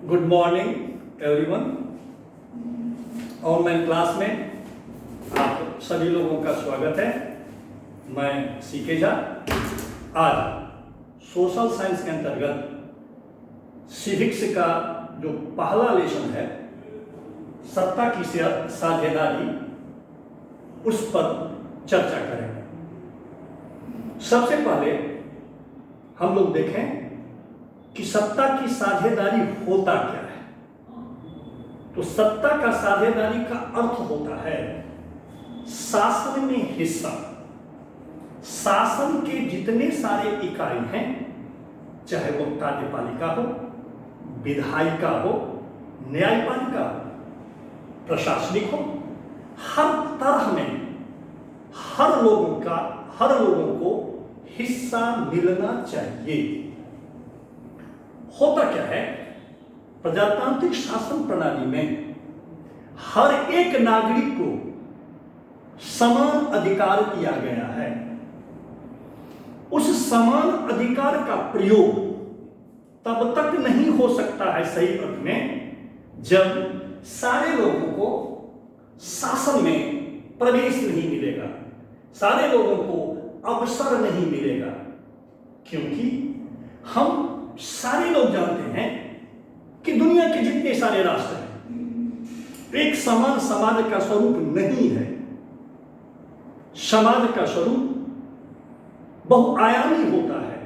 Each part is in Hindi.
Good morning everyone. Online class में आप सभी लोगों का स्वागत है। मैं सीके झा। आज सोशल साइंस के अंतर्गत सिविक्स का जो पहला लेसन है, सत्ता की साझेदारी, उस पर चर्चा करेंगे। सबसे पहले हम लोग देखें कि सत्ता की साझेदारी होता क्या है। तो सत्ता का साझेदारी का अर्थ होता है शासन में हिस्सा। शासन के जितने सारे इकाई हैं, चाहे वो कार्यपालिका हो, विधायिका हो, न्यायपालिका हो, प्रशासनिक हो, हर तरह में हर लोगों को हिस्सा मिलना चाहिए। होता क्या है, प्रजातांत्रिक शासन प्रणाली में हर एक नागरिक को समान अधिकार दिया गया है। उस समान अधिकार का प्रयोग तब तक नहीं हो सकता है सही अर्थ में, जब सारे लोगों को शासन में प्रवेश नहीं मिलेगा, सारे लोगों को अवसर नहीं मिलेगा। क्योंकि हम सारे लोग जानते हैं कि दुनिया के जितने सारे राष्ट्र हैं, एक समान समाज का स्वरूप नहीं है। समाज का स्वरूप बहुआयामी होता है।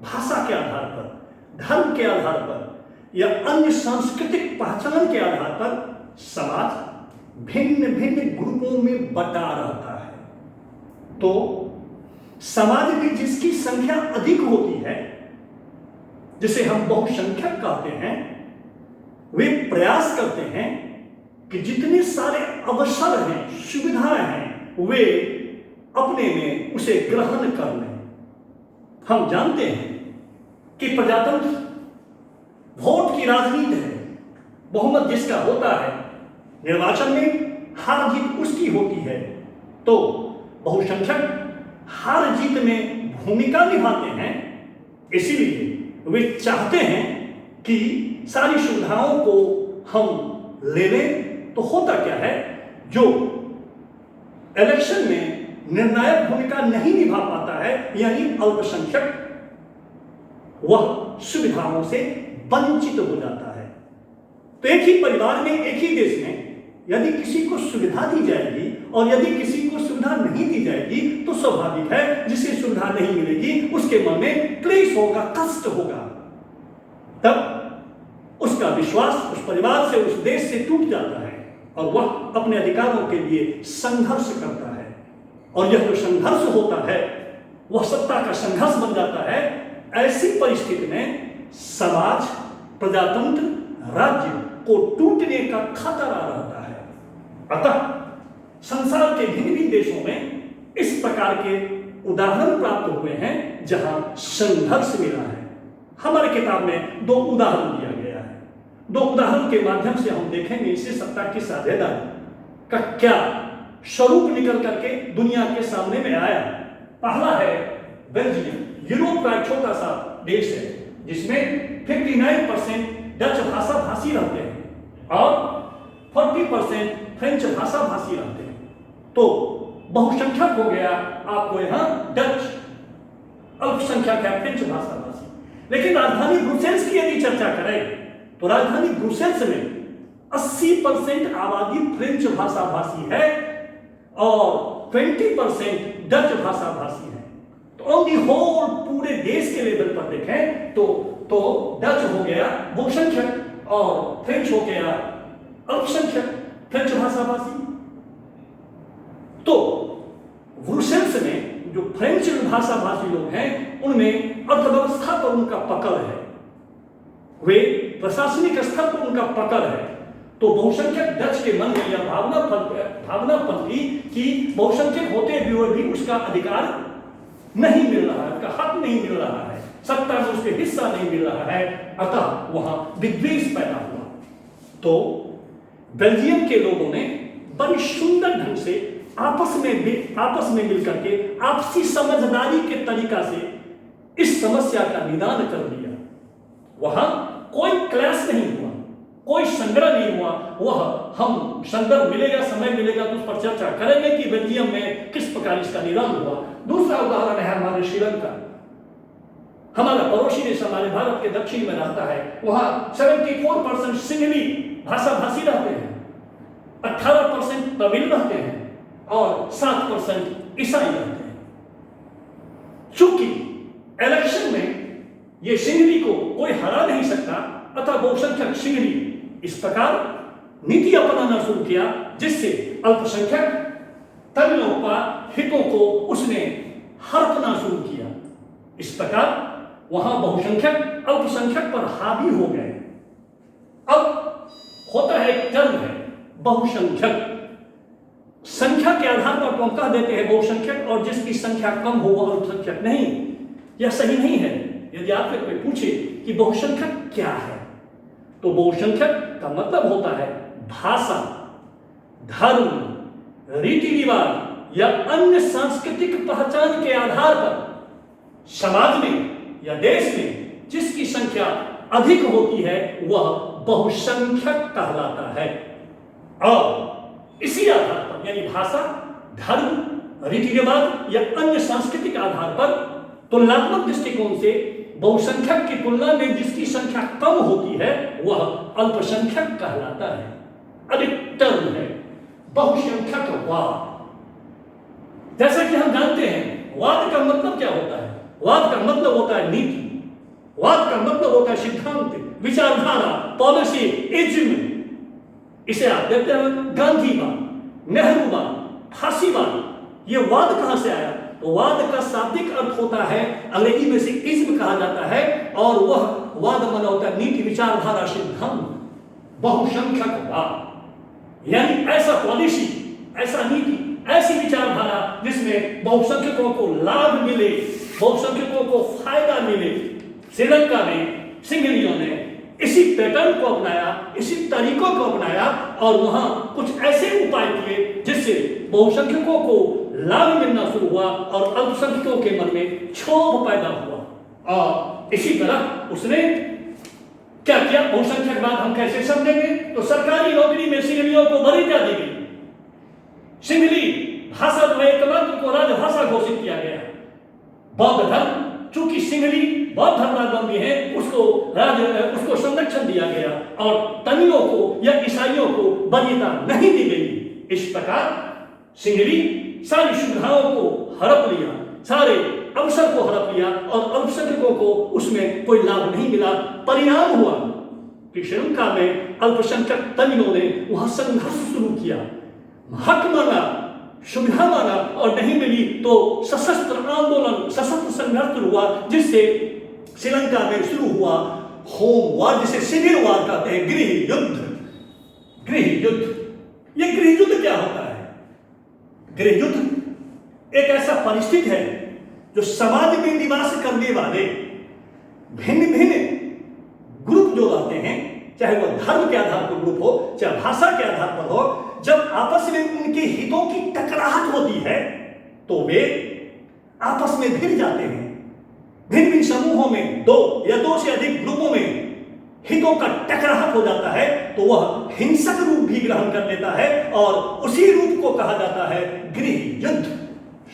भाषा के आधार पर, धर्म के आधार पर या अन्य सांस्कृतिक पहचान के आधार पर समाज भिन्न भिन्न ग्रुपों में बटा रहता है। तो समाज में जिसकी संख्या अधिक होती है, जिसे हम बहुसंख्यक कहते हैं, वे प्रयास करते हैं कि जितने सारे अवसर हैं, सुविधाएं हैं, वे अपने में उसे ग्रहण कर लें। हम जानते हैं कि प्रजातंत्र वोट की राजनीति है। बहुमत जिसका होता है, निर्वाचन में हार जीत उसकी होती है। तो बहुसंख्यक हार जीत में भूमिका निभाते हैं। इसीलिए वे चाहते हैं कि सारी सुविधाओं को हम ले लें। तो होता क्या है, जो इलेक्शन में निर्णायक भूमिका नहीं निभा पाता है, यानी अल्पसंख्यक, वह सुविधाओं से वंचित हो जाता है। तो एक ही परिवार में, एक ही देश में यदि किसी को सुविधा दी जाएगी और यदि किसी को सुविधा नहीं दी जाएगी, तो स्वाभाविक है जिसे सुविधा नहीं मिलेगी उसके मन में क्लेश होगा, कष्ट होगा। तब उसका विश्वास उस परिवार से, उस देश से टूट जाता है और वह अपने अधिकारों के लिए संघर्ष करता है। और यह जो संघर्ष होता है, वह सत्ता का संघर्ष बन जाता है। ऐसी परिस्थिति में समाज, प्रजातंत्र, राज्य को टूटने का खतरा रहता है। अतः संसार के भिन्न भिन्न देशों में इस प्रकार के उदाहरण प्राप्त हुए हैं जहां संघर्ष मिला है। हमारे किताब में 2 उदाहरण दिया गया है। 2 उदाहरण के माध्यम से हम देखेंगे इसे सत्ता की साझेदारी का क्या स्वरूप निकल करके दुनिया के सामने में आया। पहला है बेल्जियम। यूरोप का एक छोटा सा देश है जिसमें 59% डच भाषा भाषी रहते हैं और 40% फ्रेंच भाषा भाषी रहते हैं। तो बहुसंख्यक हो गया आपको यहाँ डच, अल्पसंख्यक है फ्रेंच भाषा भाषी। लेकिन राजधानी ब्रुसेल्स की यदि चर्चा करें तो राजधानी ब्रुसेल्स में 80% आबादी फ्रेंच भाषा भाषी है और 20% डच भाषा भाषी है। तो ऑन दी होल पूरे देश के लेवल पर देखें तो डच हो गया बहुसंख्यक और फ्रेंच हो गया अल्पसंख्यक फ्रेंच भाषा भाषी। तो ब्रुसेल्स में जो फ्रेंच भाषा भाषी लोग हैं, उनमें अर्थव्यवस्था पर उनका पकड़ है, वे प्रशासनिक स्तर पर उनका पकड़ है। तो बहुसंख्यक डच के मन में यह भावना पनपी कि बहुसंख्यक होते हुए भी उसका अधिकार नहीं मिल रहा है, उसका हक नहीं मिल रहा है, सत्ता में उसके हिस्सा नहीं मिल रहा है। अतः वहां विद्वेष पैदा हुआ। तो बेल्जियम के लोगों ने बड़ी सुंदर ढंग से आपस में मिलकर के आपसी समझदारी के तरीका से इस समस्या का निदान कर दिया। वहां कोई क्लास नहीं हुआ, कोई संग्रह नहीं हुआ। वह हम संदर्भ मिलेगा, समय मिलेगा तो उस पर चर्चा करेंगे कि बेल्जियम में किस प्रकार इसका निदान हुआ। दूसरा उदाहरण है हमारे श्रीलंका। हमारा पड़ोसी देश हमारे भारत के दक्षिण में रहता है, वहां 74% सिंहली भाषा भाषी रहते हैं, 18% तमिल रहते हैं और 7% ईसाई रहते हैं। चूंकि इलेक्शन में ये सिंहली को कोई हरा नहीं सकता, अतः बहुसंख्यक सिंहली इस प्रकार नीति अपनाना शुरू किया जिससे अल्पसंख्यक तमिलों का हितों को उसने हड़पना शुरू किया। इस प्रकार वहां बहुसंख्यक अल्पसंख्यक पर हावी हो गए। अब होता है एक टर्म है बहुसंख्यक, संख्या के आधार पर तो हम कह देते हैं बहुसंख्यक, और जिसकी संख्या कम हो वो अल्पसंख्यक नहीं। यह सही नहीं है। यदि आपसे कोई पूछे कि बहुसंख्यक क्या है, तो बहुसंख्यक का मतलब होता है भाषा, धर्म, रीति रिवाज या अन्य सांस्कृतिक पहचान के आधार पर समाज में या देश में जिसकी संख्या अधिक होती है वह बहुसंख्यक कहलाता है। और इसी आधार पर यानी भाषा, धर्म, रीति रिवाज या अन्य सांस्कृतिक आधार पर तुलनात्मक दृष्टिकोण से बहुसंख्यक की तुलना में जिसकी संख्या कम होती है वह अल्पसंख्यक कहलाता है। अधिक टर्म है बहुसंख्यकवाद। जैसा कि हम जानते हैं वाद का मतलब क्या होता है? वाद का मतलब होता है नीति, वाद का मतलब होता है सिद्धांत, विचारधारा, पॉलिसी, इज्म। इसे आप देखते हैं गांधीवाद, नेहरूवाद, फांसीवाद। ये वाद कहां से आया? तो वाद का शाब्दिक अर्थ होता है, अंग्रेजी में से इज्म कहा जाता है, और वह वाद माना होता है नीति, विचारधारा, सिद्धांत। बहुसंख्यकवाद यानी ऐसा पॉलिसी, ऐसा नीति, ऐसी विचारधारा जिसमें बहुसंख्यकों को लाभ मिले, बहुसंख्यकों को फायदा मिले। श्रीलंका में सिंहलियों ने इसी पैटर्न को अपनाया, इसी तरीकों को अपनाया और वहां कुछ ऐसे उपाय किए जिससे बहुसंख्यकों को लाभ मिलना शुरू हुआ और अल्पसंख्यकों के मन में क्षोभ पैदा हुआ। और इसी तरह उसने क्या किया? बहुसंख्यकवाद हम कैसे समझेंगे? तो सरकारी नौकरी में सिंहलियों को वरीयता दी गई। सिंहली भाषा जो है एकमात्र को राजभाषा घोषित किया गया। बौद्ध धर्म, चूंकि सिंहली बौद्ध धर्मावलंबी है, उसको संरक्षण दिया गया और तमिलों को या ईसाइयों को वरीयता नहीं दी गई। इस प्रकार सिंहली सारी सुविधाओं को हड़प लिया, सारे अवसर को हड़प लिया और अल्पसंख्यकों को उसमें कोई लाभ नहीं मिला। परिणाम हुआ कि श्रीलंका में अल्पसंख्यक तमिलों ने वहां संघर्ष शुरू किया, हक मांगा, सुविधा मांगा और नहीं मिली तो सशस्त्र आंदोलन, सशस्त्र संघर्ष हुआ, जिससे श्रीलंका में शुरू हुआ होम वार, जिसे सिविल वार कहते हैं, गृह युद्ध। गृह युद्ध, ये गृह युद्ध क्या होता है? गृह युद्ध एक ऐसा परिस्थिति है जो समाज में निवास करने वाले भिन्न भिन्न ग्रुप जो रहते हैं, चाहे वह धर्म के आधार पर ग्रुप हो, चाहे भाषा के आधार पर हो, जब आपस में उनके हितों की टकराहट होती है तो वे आपस में भिड़ जाते हैं। भिन्न भिन्न समूहों में, दो या दो से अधिक ग्रुपों में हितों का टकराहट हो जाता है तो वह हिंसक रूप भी ग्रहण कर लेता है और उसी रूप को कहा जाता है गृह युद्ध।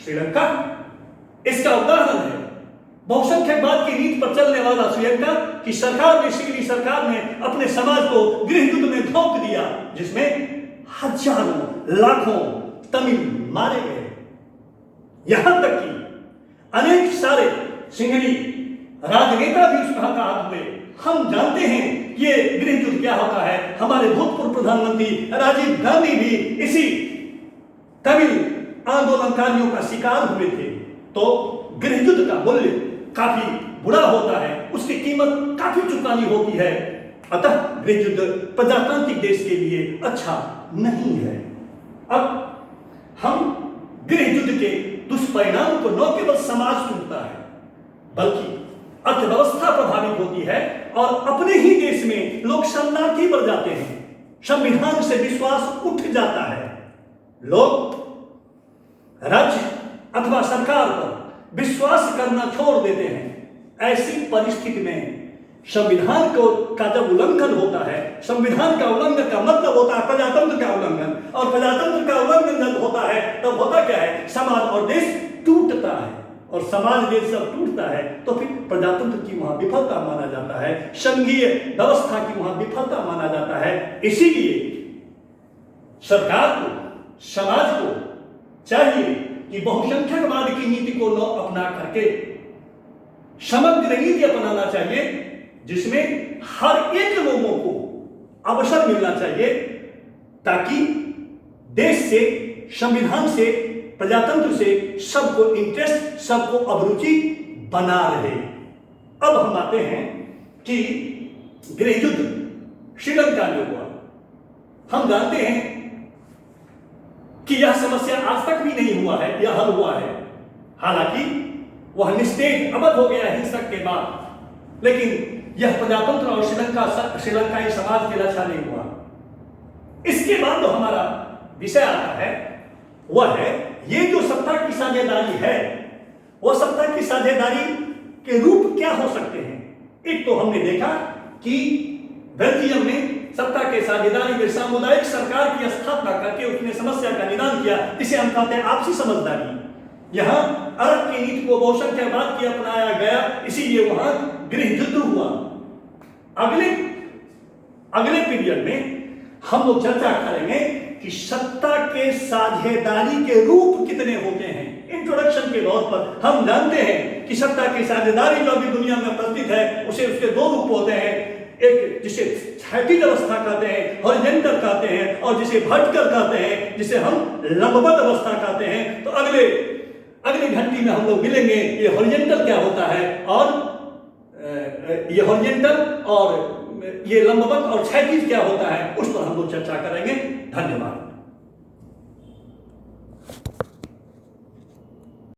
श्रीलंका इसका उदाहरण है। बहुसंख्यकवाद की नीति पर चलने वाला श्रीलंका की सरकार ने, सिंहली सरकार ने अपने समाज को गृह युद्ध में झोंक दिया, जिसमें हजारों लाखों तमिल मारे गए। यहां तक कि अनेक सारे सिंहली राजनेता भी उसमें हताहत हुए। हम जानते हैं कि ये गृह युद्ध क्या होता है। हमारे भूतपूर्व प्रधानमंत्री राजीव गांधी भी इसी तमिल आंदोलनकारियों का शिकार हुए थे। तो गृह युद्ध का मूल्य काफी बुरा होता है, उसकी कीमत काफी चुकानी होती है। अतः गृह युद्ध प्रजातांत्रिक देश के लिए अच्छा नहीं है। अब हम गृह युद्ध के दुष्परिणाम को न केवल समाज टूटता है बल्कि अर्थव्यवस्था प्रभावित होती है और अपने ही देश में लोग शरणार्थी बढ़ जाते हैं। संविधान से विश्वास उठ जाता है। लोग राज्य अथवा सरकार पर विश्वास करना छोड़ देते हैं। ऐसी परिस्थिति में संविधान का जब उल्लंघन होता है, संविधान का उल्लंघन का मतलब होता है प्रजातंत्र का उल्लंघन, और प्रजातंत्र का उल्लंघन जब होता है तब होता क्या है, समाज और देश टूटता है, और समाज देश जब टूटता है तो फिर प्रजातंत्र की वहां विफलता माना जाता है, संघीय व्यवस्था की वहां विफलता माना जाता है। इसीलिए सरकार को, समाज को चाहिए कि बहुसंख्यकवाद की नीति को न अपना करके समग्र नीति अपनाना चाहिए, जिसमें हर एक लोगों को अवसर मिलना चाहिए, ताकि देश से, संविधान से, प्रजातंत्र से सबको इंटरेस्ट, सबको अभिरुचि बना रहे। अब हम आते हैं कि गृह युद्ध श्रीलंका में हुआ। हम जानते हैं कि यह समस्या आज तक भी नहीं हुआ है, यह हल हुआ है, हालांकि वह निस्तेज अवध हो गया हिंसक के बाद, लेकिन यह प्रजातंत्र और श्रीलंकाई समाज के रक्षा नहीं हुआ। इसके बाद जो हमारा विषय आता है वह है ये जो सत्ता की साझेदारी है, वह सत्ता की साझेदारी के रूप क्या हो सकते हैं। एक तो हमने देखा कि बेल्जियम में सत्ता के साझेदारी में सामुदायिक सरकार की स्थापना करके उसने समस्या का निदान किया, जिसे हम कहते हैं आपसी समझदारी। यहां अरब की नीति को बहुसंख्यकवाद की अपनाया गया, इसीलिए वहां गृह युद्ध हुआ। अगले पीरियड में हम लोग चर्चा करेंगे कि सत्ता के साझेदारी के रूप कितने होते हैं। इंट्रोडक्शन के तौर पर हम जानते हैं कि सत्ता की साझेदारी जो अभी दुनिया में प्रचलित है उसके दो रूप होते हैं, एक जिसे क्षैतिज अवस्था कहते हैं, हॉरिजॉन्टल कहते हैं, और जिसे वर्टिकल कहते हैं, जिसे हम लंबवत अवस्था कहते हैं। तो अगले घंटी में हम लोग मिलेंगे ये हॉरिजॉन्टल क्या होता है, और ये हॉरिजॉन्टल और ये लंबवत और क्षैतिज क्या होता है, उस पर हम लोग चर्चा करेंगे। धन्यवाद।